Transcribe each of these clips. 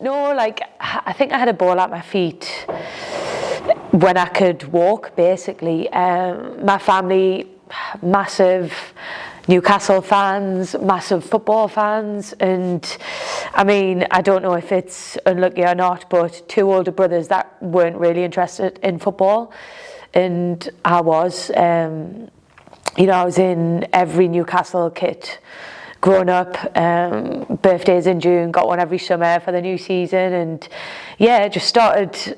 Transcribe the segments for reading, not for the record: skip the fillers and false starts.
No, like I think I had a ball at my feet when I could walk, basically. My family, massive Newcastle fans, massive football fans, and I mean, I don't know if it's unlucky or not, but two older brothers that weren't really interested in football, and I was. I was in every Newcastle kit growing up, birthdays in June, got one every summer for the new season, and yeah, just started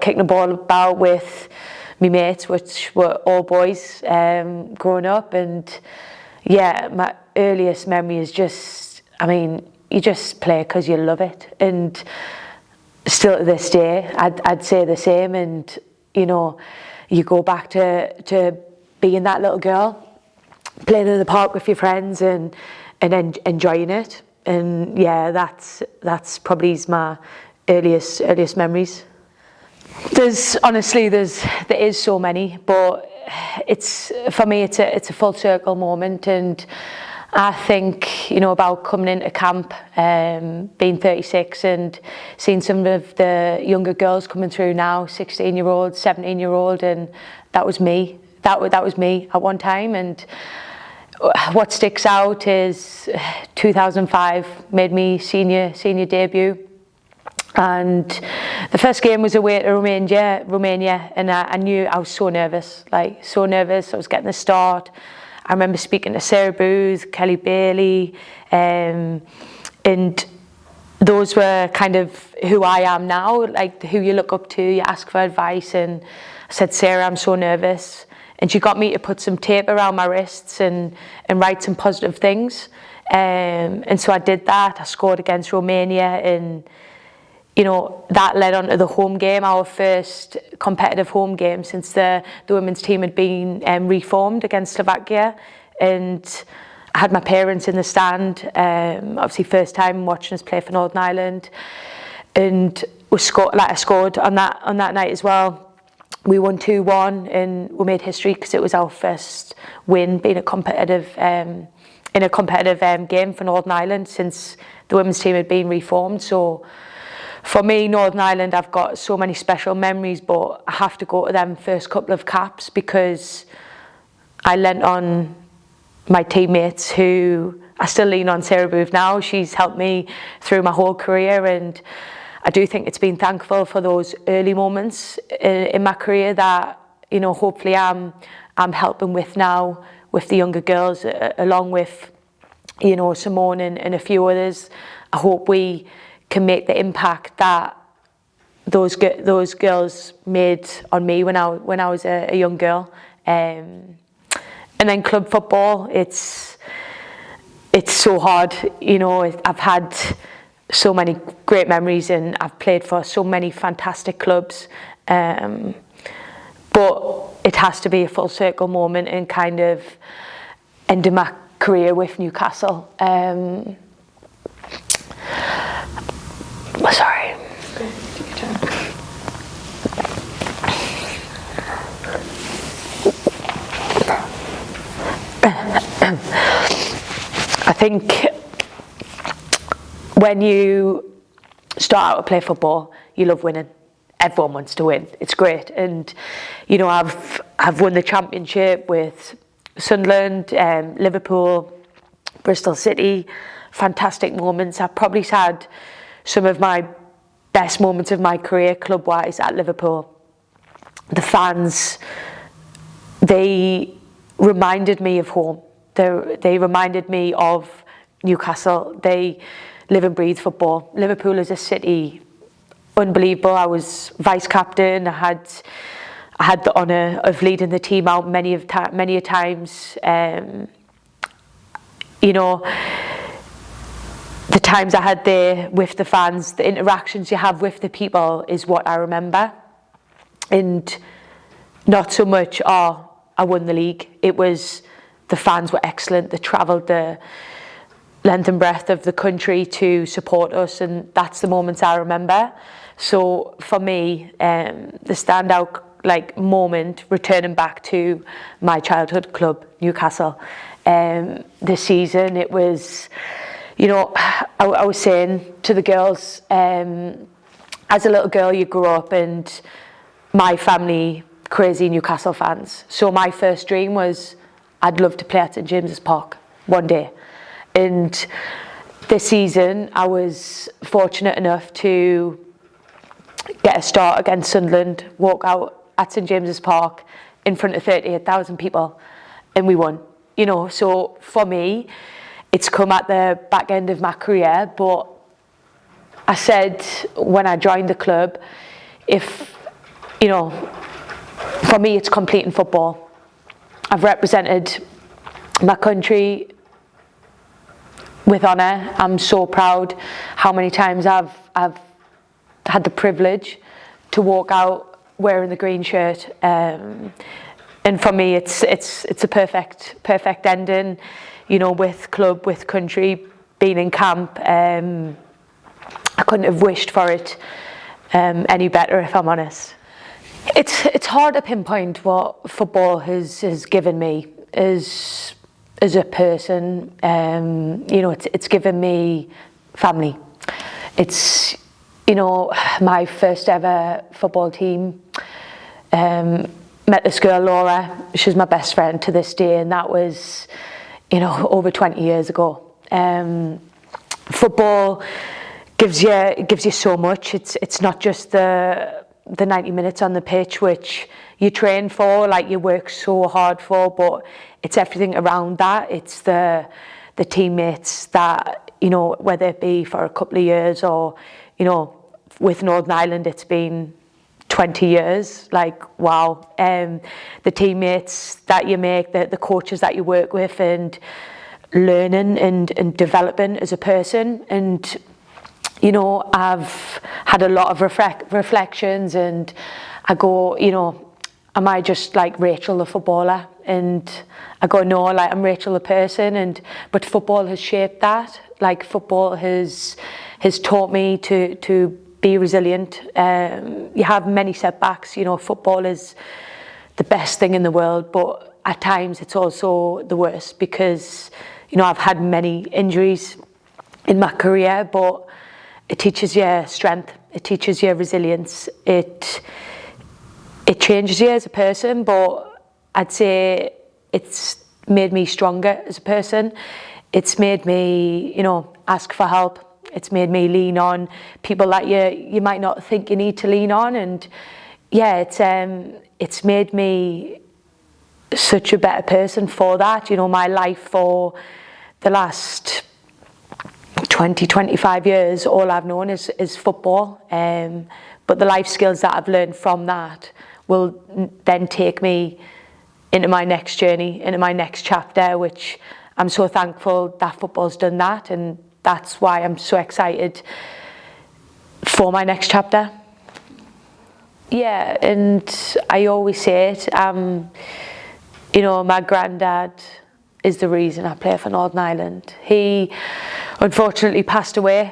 kicking the ball about with my mates, which were all boys, growing up. And yeah, my earliest memory is just, I mean, you just play because you love it, and still to this day I'd say the same. And you go back to being that little girl, playing in the park with your friends and enjoying it. And yeah, that's probably my earliest memories. There is so many, but for me it's a full circle moment. And I think about coming into camp, being 36 and seeing some of the younger girls coming through now, 16-year-old, 17-year-old, and that was me. That was me at one time. And what sticks out is 2005 made me senior debut, and the first game was away to Romania, and I knew I was so nervous. I was getting the start. I remember speaking to Sarah Booth, Kelly Bailey, and those were kind of who I am now, like who you look up to, you ask for advice. And I said, Sarah, I'm so nervous. And she got me to put some tape around my wrists and write some positive things. And so I did that. I scored against Romania, and that led on to the home game, our first competitive home game since the women's team had been reformed against Slovakia. And I had my parents in the stand, obviously first time watching us play for Northern Ireland, and I scored on that night as well. We won 2-1, and we made history because it was our first win being in a competitive game for Northern Ireland since the women's team had been reformed. So for me, Northern Ireland, I've got so many special memories, but I have to go to them first couple of caps because I lent on my teammates, who I still lean on. Sarah Booth now, she's helped me through my whole career, and I do think it's been thankful for those early moments in my career that hopefully I'm helping with now with the younger girls, along with Simone and a few others. I hope we can make the impact that those girls made on me when I was a young girl. And then club football, it's so hard. I've had so many great memories, and I've played for so many fantastic clubs, but it has to be a full circle moment and kind of ending my career with Newcastle. Sorry. I think when you start out to play football, you love winning. Everyone wants to win. It's great. And I've won the championship with Sunderland, Liverpool, Bristol City. Fantastic moments. I've probably had some of my best moments of my career club-wise at Liverpool. The fans, they reminded me of home. They reminded me of Newcastle. They live and breathe football. Liverpool is a city, unbelievable. I was vice captain. I had the honour of leading the team out many a times. The times I had there with the fans, the interactions you have with the people is what I remember. And not so much, I won the league. It was the fans were excellent. They travelled the length and breadth of the country to support us, and that's the moments I remember. So for me, the standout moment returning back to my childhood club, Newcastle, this season, it was I was saying to the girls, as a little girl you grow up and my family, crazy Newcastle fans. So my first dream was I'd love to play at St James's Park one day. And this season I was fortunate enough to get a start against Sunderland, walk out at St James's Park in front of 38,000 people, and we won. So for me, it's come at the back end of my career, but I said when I joined the club, for me it's completing football. I've represented my country with honour. I'm so proud how many times I've had the privilege to walk out wearing the green shirt, and for me it's a perfect ending, with club, with country, being in camp. I couldn't have wished for it any better, if I'm honest. It's hard to pinpoint what football has given me as a person. It's given me family. It's my first ever football team. Met this girl Laura. She's my best friend to this day, and that was over 20 years ago. Football gives you so much. It's not just the 90 minutes on the pitch, which you train for, like you work so hard for, but it's everything around that. It's the teammates that, whether it be for a couple of years or, with Northern Ireland, it's been 20 years, like, wow. The teammates that you make, the coaches that you work with, and learning and developing as a person. And I've had a lot of reflections, and I go, am I just like Rachel the footballer? And I go, no, like I'm Rachel the person. But football has shaped that. Like football has taught me to be resilient. You have many setbacks. Football is the best thing in the world, but at times it's also the worst, because I've had many injuries in my career, but it teaches you strength, it teaches you resilience, it changes you as a person, but I'd say it's made me stronger as a person. It's made me, ask for help. It's made me lean on people that you might not think you need to lean on, and yeah, it's made me such a better person for that. My life for the last 20-25 years, all I've known is football, but the life skills that I've learned from that will then take me into my next journey, into my next chapter, which I'm so thankful that football's done that, and that's why I'm so excited for my next chapter. Yeah, and I always say it, my granddad is the reason I play for Northern Ireland. He unfortunately passed away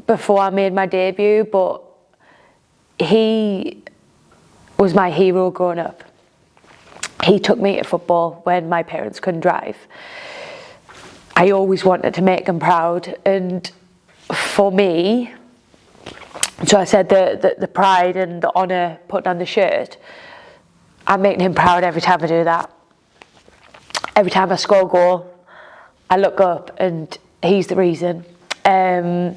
before I made my debut, but he was my hero growing up. He took me to football when my parents couldn't drive. I always wanted to make him proud, and for me, so I said the pride and the honour put on the shirt, I'm making him proud every time I do that. Every time I score a goal, I look up and he's the reason. I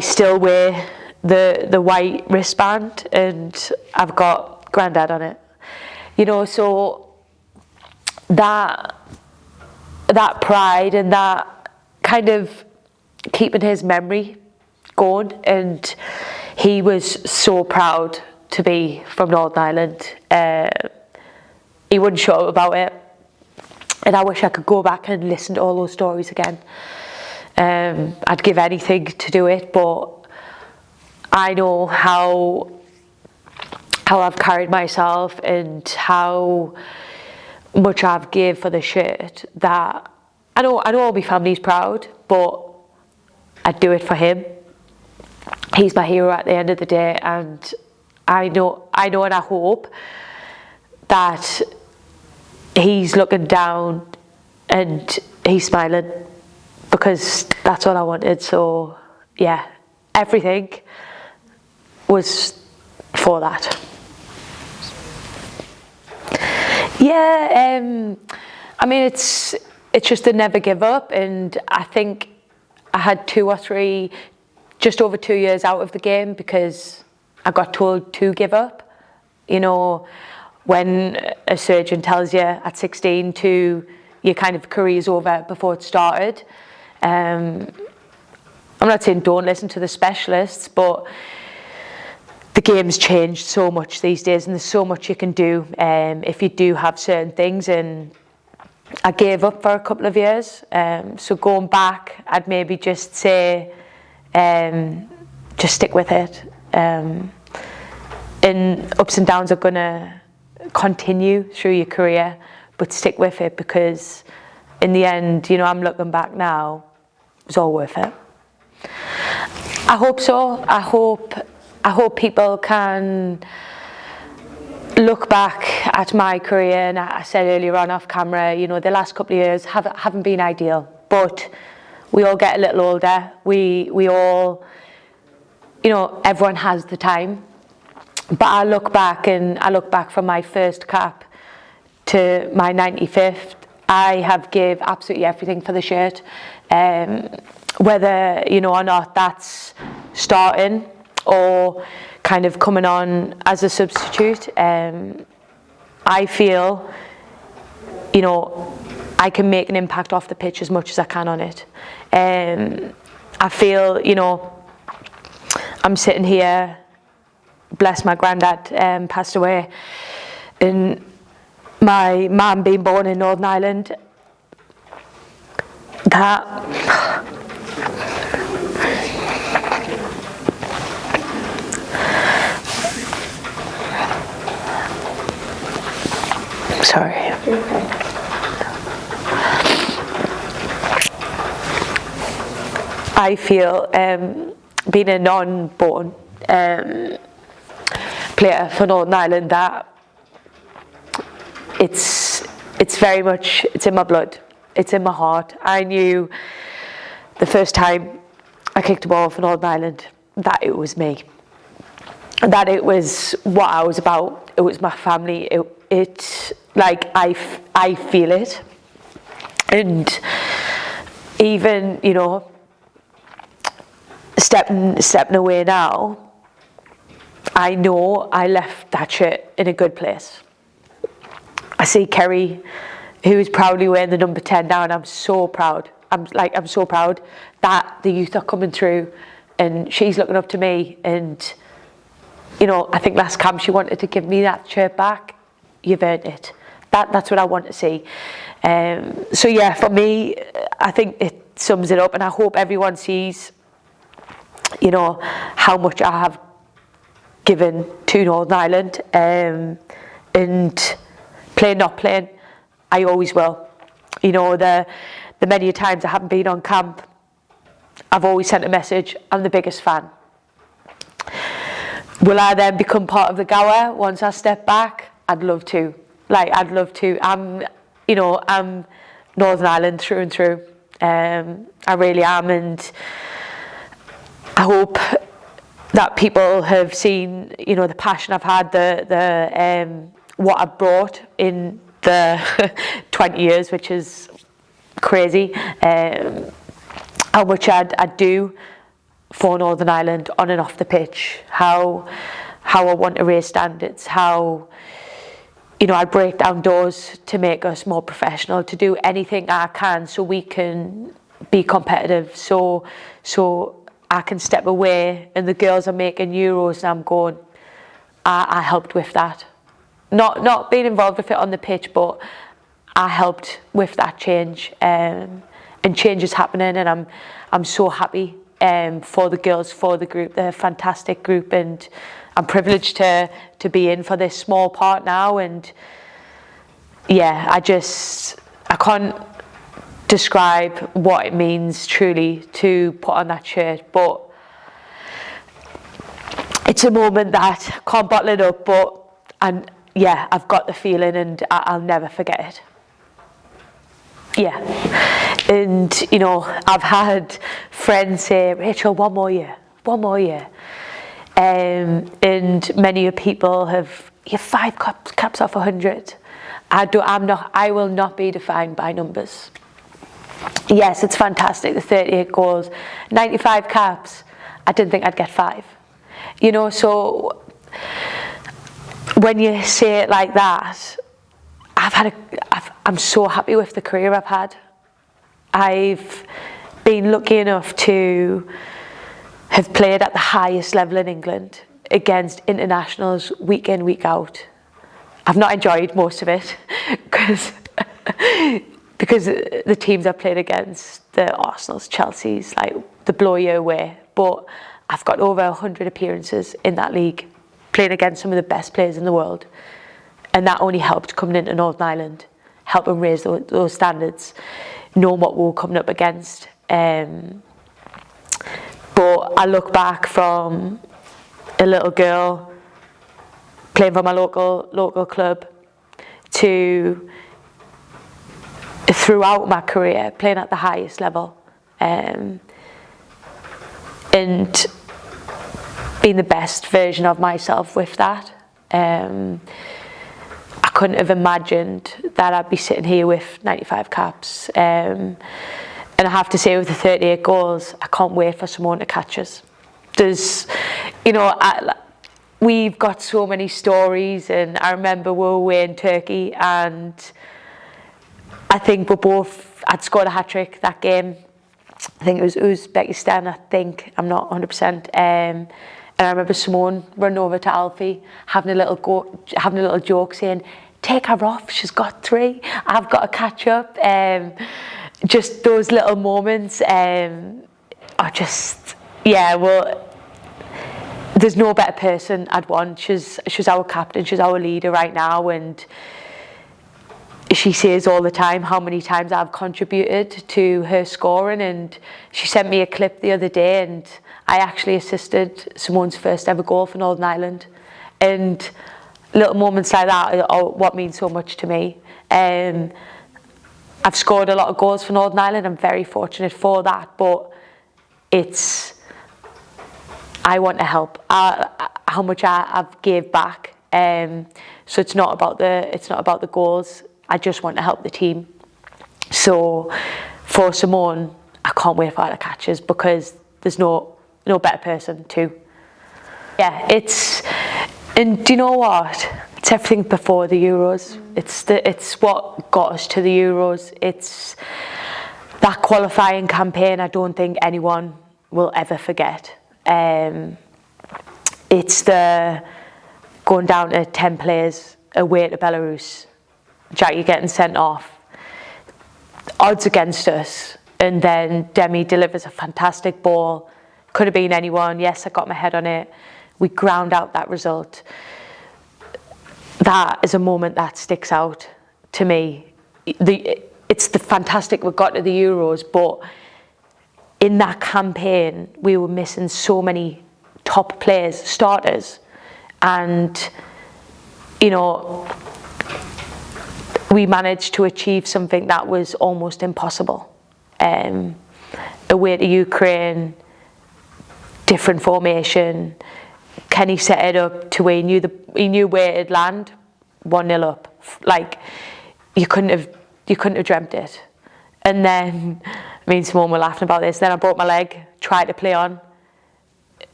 still wear the white wristband and I've got Grandad on it. So that pride and that kind of keeping his memory going, and he was so proud to be from Northern Ireland. He wouldn't shut up about it, and I wish I could go back and listen to all those stories again. I'd give anything to do it, but I know how I've carried myself and how much I've gave for the shirt, that I know all my family's proud, but I'd do it for him. He's my hero at the end of the day, and I know and I hope that he's looking down and he's smiling, because that's all I wanted. So yeah, everything was for that. Yeah, I mean, it's just to never give up, and I think I had 2 or 3, just over 2 years out of the game because I got told to give up. You know, when a surgeon tells you at 16 to your kind of career's over before it started. I'm not saying don't listen to the specialists, but the game's changed so much these days, and there's so much you can do if you do have certain things. And I gave up for a couple of years, so going back, I'd maybe just say, just stick with it. And ups and downs are gonna continue through your career, but stick with it, because in the end, you know, I'm looking back now, it was all worth it. I hope so. I hope people can look back at my career, and I said earlier on off camera, you know, the last couple of years haven't been ideal, but we all get a little older. We all, you know, everyone has the time. But I look back from my first cap to my 95th. I have gave absolutely everything for the shirt, whether, you know, or not that's starting or kind of coming on as a substitute. I feel, you know, I can make an impact off the pitch as much as I can on it. I feel, you know, I'm sitting here, bless my granddad, passed away, and my mum being born in Northern Ireland, that sorry. I feel being a non-born player for Northern Ireland, that it's very much, it's in my blood, it's in my heart. I knew the first time I kicked a ball for Northern Ireland that it was me, that it was what I was about, it was my family, it like I feel it. And even, you know, stepping away now, I know I left that shirt in a good place. I see Kerry, who's proudly wearing the number 10 now, and I'm so proud. I'm so proud that the youth are coming through, and she's looking up to me. And, you know, I think last camp she wanted to give me that shirt back. You've earned it. That's what I want to see. So yeah, for me, I think it sums it up, and I hope everyone sees, you know, how much I have given to Northern Ireland, and playing, not playing, I always will. You know, the many times I haven't been on camp, I've always sent a message, I'm the biggest fan. Will I then become part of the Gower once I step back? I'd love to. I'd love to. I'm Northern Ireland through and through. I really am, and I hope that people have seen, you know, the passion I've had, the what I've brought in the 20 years, which is crazy. How much I'd do for Northern Ireland on and off the pitch. How I want to raise standards. How, you know, I break down doors to make us more professional, to do anything I can so we can be competitive. So I can step away, and the girls are making Euros, and I'm going, I helped with that. Not being involved with it on the pitch, but I helped with that change, and change is happening, and I'm so happy for the girls, for the group. They're a fantastic group, and I'm privileged to be in for this small part now. And yeah, I can't describe what it means truly to put on that shirt, but it's a moment that I can't bottle it up, and yeah, I've got the feeling, and I'll never forget it. Yeah, And, you know, I've had friends say, Rachel, one more year. And many people you have 5 caps off 100. I will not be defined by numbers. Yes, it's fantastic, the 38 goals, 95 caps. I didn't think I'd get 5. You know, so when you say it like that, I'm so happy with the career I've had. I've been lucky enough to have played at the highest level in England against internationals week in, week out. I've not enjoyed most of it because the teams I've played against, the Arsenals, Chelsea's, like, they blow you away. But I've got over 100 appearances in that league, playing against some of the best players in the world. And that only helped coming into Northern Ireland, helping raise those standards, knowing what we were coming up against. But I look back from a little girl playing for my local club to throughout my career playing at the highest level, and being the best version of myself with that. I couldn't have imagined that I'd be sitting here with 95 caps. And I have to say, with the 38 goals, I can't wait for someone to catch us. There's, you know, we've got so many stories, and I remember we were away in Turkey, and I think I'd scored a hat-trick that game. I think it was Uzbekistan, I'm not 100%. And I remember Simone running over to Alfie, having a little joke, saying, "Take her off, she's got 3, I've got to catch up." Just those little moments are just, yeah, well, there's no better person I'd want. She's our captain, she's our leader right now, and she says all the time how many times I've contributed to her scoring. And she sent me a clip the other day, and I actually assisted Simone's first ever goal for Northern Ireland. And little moments like that are what mean so much to me. I've scored a lot of goals for Northern Ireland. I'm very fortunate for that, but I want to help. How much I've gave back. So it's not about the goals. I just want to help the team. So for Simone, I can't wait for her to catches, because there's no better person too. Yeah, and do you know what? It's everything before the Euros. It's what got us to the Euros. It's that qualifying campaign I don't think anyone will ever forget. It's the going down to 10 players away to Belarus, Jackie getting sent off, odds against us, and then Demi delivers a fantastic ball. Could have been anyone. Yes, I got my head on it. We ground out that result. That is a moment that sticks out to me. It's the fantastic we got to the Euros, but in that campaign we were missing so many top players, starters, and you know, we managed to achieve something that was almost impossible. Away to Ukraine, different formation. Kenny set it up to where he knew where it'd land. 1-0 up. Like, you couldn't have dreamt it. And then me and Simone were laughing about this. Then I broke my leg, tried to play on.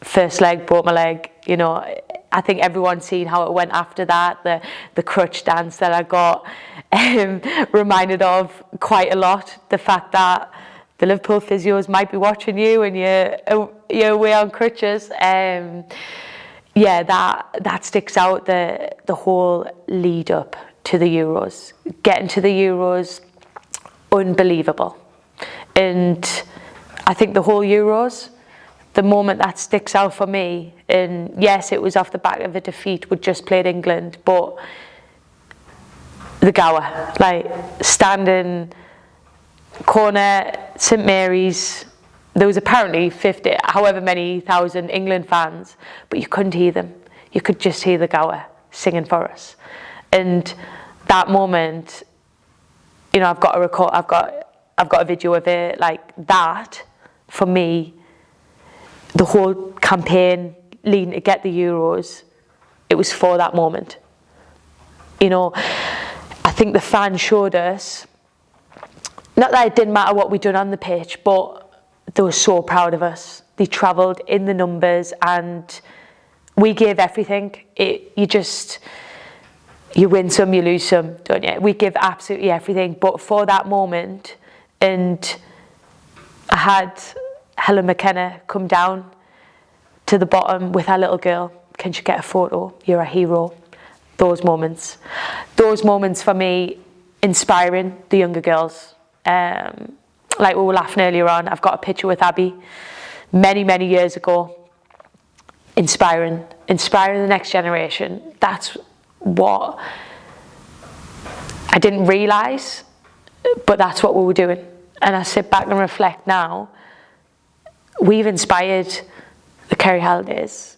First leg, broke my leg. You know, I think everyone's seen how it went after that. The crutch dance that I got reminded of quite a lot. The fact that the Liverpool physios might be watching you and you're away on crutches. Yeah, that sticks out, the whole lead up to the Euros. Getting to the Euros, unbelievable. And I think the whole Euros, the moment that sticks out for me, and yes, it was off the back of a defeat, we'd just played England, but the Gower, like standing corner, St Mary's, there was apparently 50, however many thousand England fans, but you couldn't hear them. You could just hear the Gower singing for us. And that moment, you know, I've got I've got a video of it. Like that, for me, the whole campaign leading to get the Euros, it was for that moment. You know, I think the fans showed us, not that it didn't matter what we'd done on the pitch, but they were so proud of us. They travelled in the numbers and we gave everything. You win some, you lose some, don't you? We give absolutely everything. But for that moment, and I had Helen McKenna come down to the bottom with her little girl. Can she get a photo? You're a hero. Those moments for me, inspiring the younger girls. Like we were laughing earlier on, I've got a picture with Abby many years ago. Inspiring the next generation. That's what I didn't realise, but that's what we were doing. And I sit back and reflect now, we've inspired the Kerry Hallidays.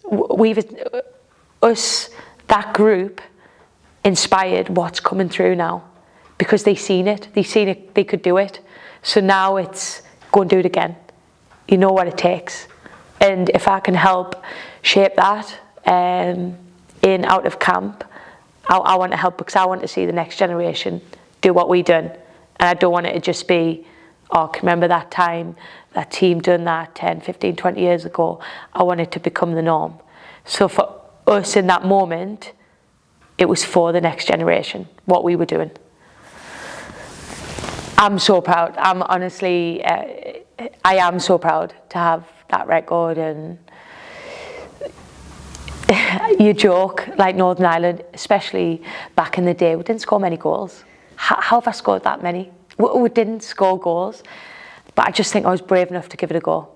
That group inspired what's coming through now, because they seen it, they could do it. So now it's go and do it again. You know what it takes. And if I can help shape that in out of camp, I want to help, because I want to see the next generation do what we done. And I don't want it to just be, oh, can you remember that time that team done that 10, 15, 20 years ago? I want it to become the norm. So for us in that moment, it was for the next generation, what we were doing. I'm so proud. I'm honestly, I am so proud to have that record. And you joke, like Northern Ireland, especially back in the day, we didn't score many goals. How have I scored that many? We didn't score goals, but I just think I was brave enough to give it a go.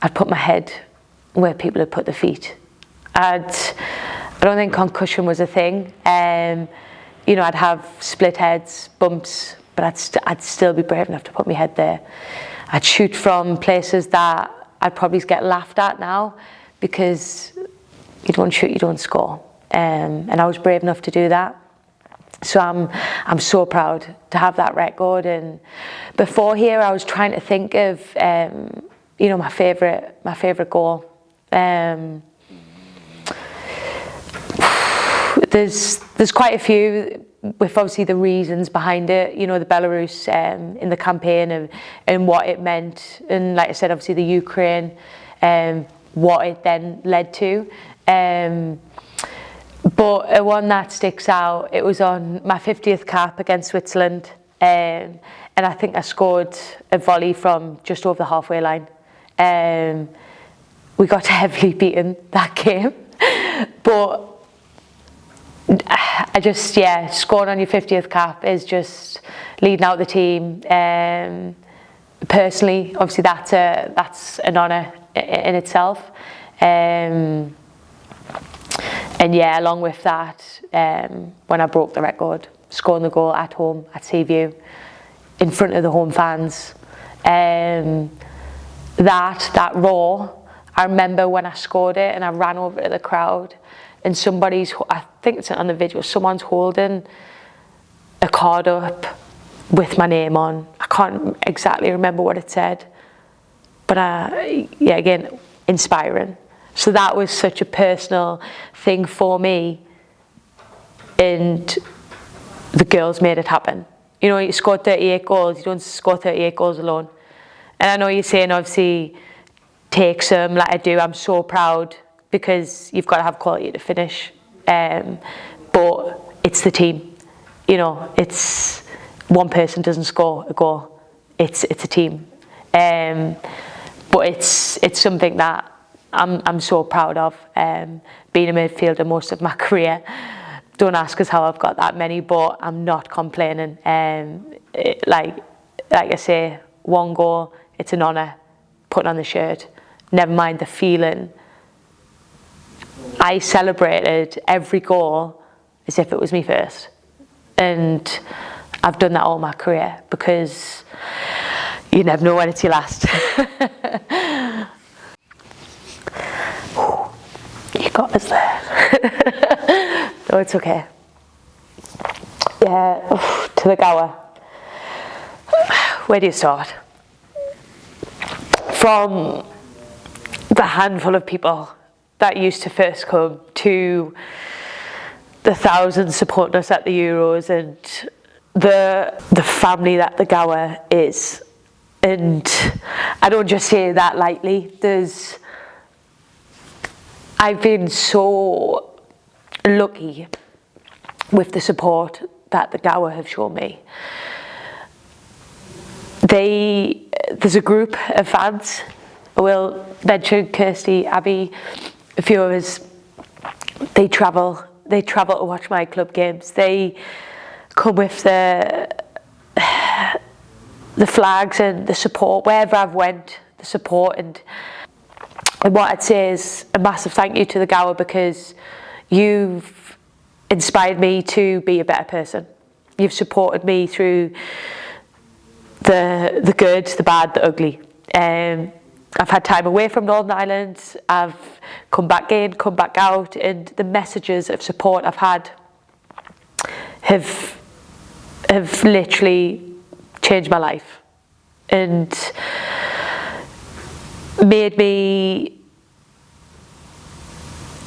I'd put my head where people had put their feet. I don't think concussion was a thing. You know, I'd have split heads, bumps, but I'd still be brave enough to put my head there. I'd shoot from places that I'd probably get laughed at now, because you don't shoot, you don't score. And I was brave enough to do that. So I'm so proud to have that record. And before here, I was trying to think of you know, my favourite goal. There's quite a few, with obviously the reasons behind it. You know, the Belarus in the campaign and what it meant, and like I said, obviously the Ukraine, what it then led to. But one that sticks out, it was on my 50th cap against Switzerland, and I think I scored a volley from just over the halfway line. We got heavily beaten that game, but I just, scoring on your 50th cap is just leading out the team. Personally, obviously that's an honour in itself. And yeah, along with that, when I broke the record, scoring the goal at home at Seaview, in front of the home fans, that raw, I remember when I scored it and I ran over to the crowd, and I think it's on the video, someone's holding a card up with my name on. I can't exactly remember what it said, but again, inspiring. So that was such a personal thing for me, and the girls made it happen. You know, you scored 38 goals, you don't score 38 goals alone. And I know you're saying obviously take some, like I do. I'm so proud, because you've got to have quality to finish. But it's the team. You know, it's one person doesn't score a goal. It's a team. But it's something that I'm so proud of. Being a midfielder most of my career. Don't ask us how I've got that many, but I'm not complaining. Like I say, one goal, it's an honour putting on the shirt. Never mind the feeling. I celebrated every goal as if it was me first. And I've done that all my career, because you never know when it's your last. You got us there. No, it's okay. Yeah, to the Gower. Where do you start? From the handful of people that used to first come to the thousands supporting us at the Euros and the family that the Gower is. And I don't just say that lightly. I've been so lucky with the support that the Gower have shown me. There's a group of fans. I will mention Kirsty, Abby, a few of us. They travel to watch my club games. They come with the flags and the support wherever I've went, the support, and what I'd say is a massive thank you to the Gower, because you've inspired me to be a better person. You've supported me through the good, the bad, the ugly. I've had time away from Northern Ireland. I've come back in, come back out, and the messages of support I've had have literally changed my life and made me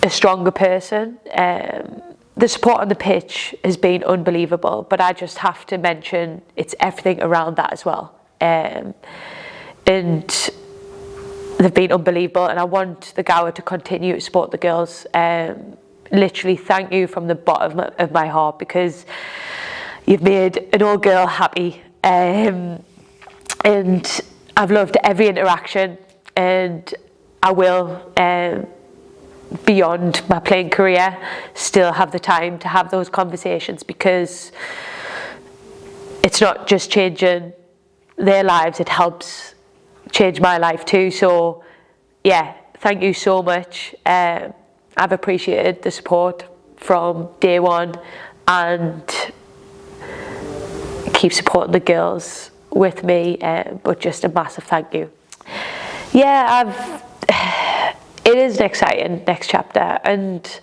a stronger person. The support on the pitch has been unbelievable, but I just have to mention it's everything around that as well. And they've been unbelievable, and I want the Gower to continue to support the girls. Literally thank you from the bottom of my heart, because you've made an old girl happy, and I've loved every interaction, and I will, beyond my playing career, still have the time to have those conversations, because it's not just changing their lives, it helps change my life too. So yeah, thank you so much. I've appreciated the support from day one, and keep supporting the girls with me, but just a massive thank you. Yeah, it is an exciting next chapter, and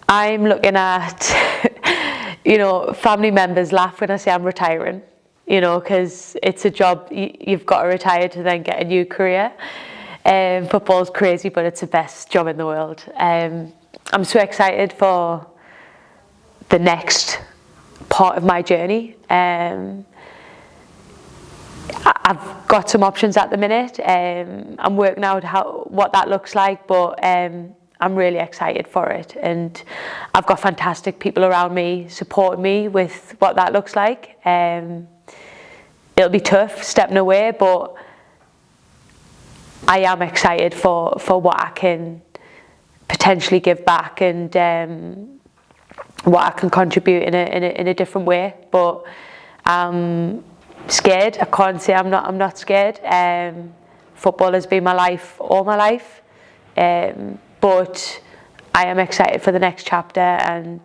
I'm looking at, family members laugh when I say I'm retiring, because it's a job, you've got to retire to then get a new career. Football's crazy, but it's the best job in the world. I'm so excited for the next part of my journey. I've got some options at the minute. I'm working out what that looks like, but I'm really excited for it, and I've got fantastic people around me supporting me with what that looks like. It'll be tough stepping away, but I am excited for what I can potentially give back, and what I can contribute in a different way. But scared. I can't say I'm not scared. Football has been my life all my life, but I am excited for the next chapter, and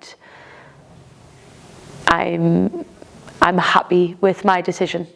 I'm happy with my decision.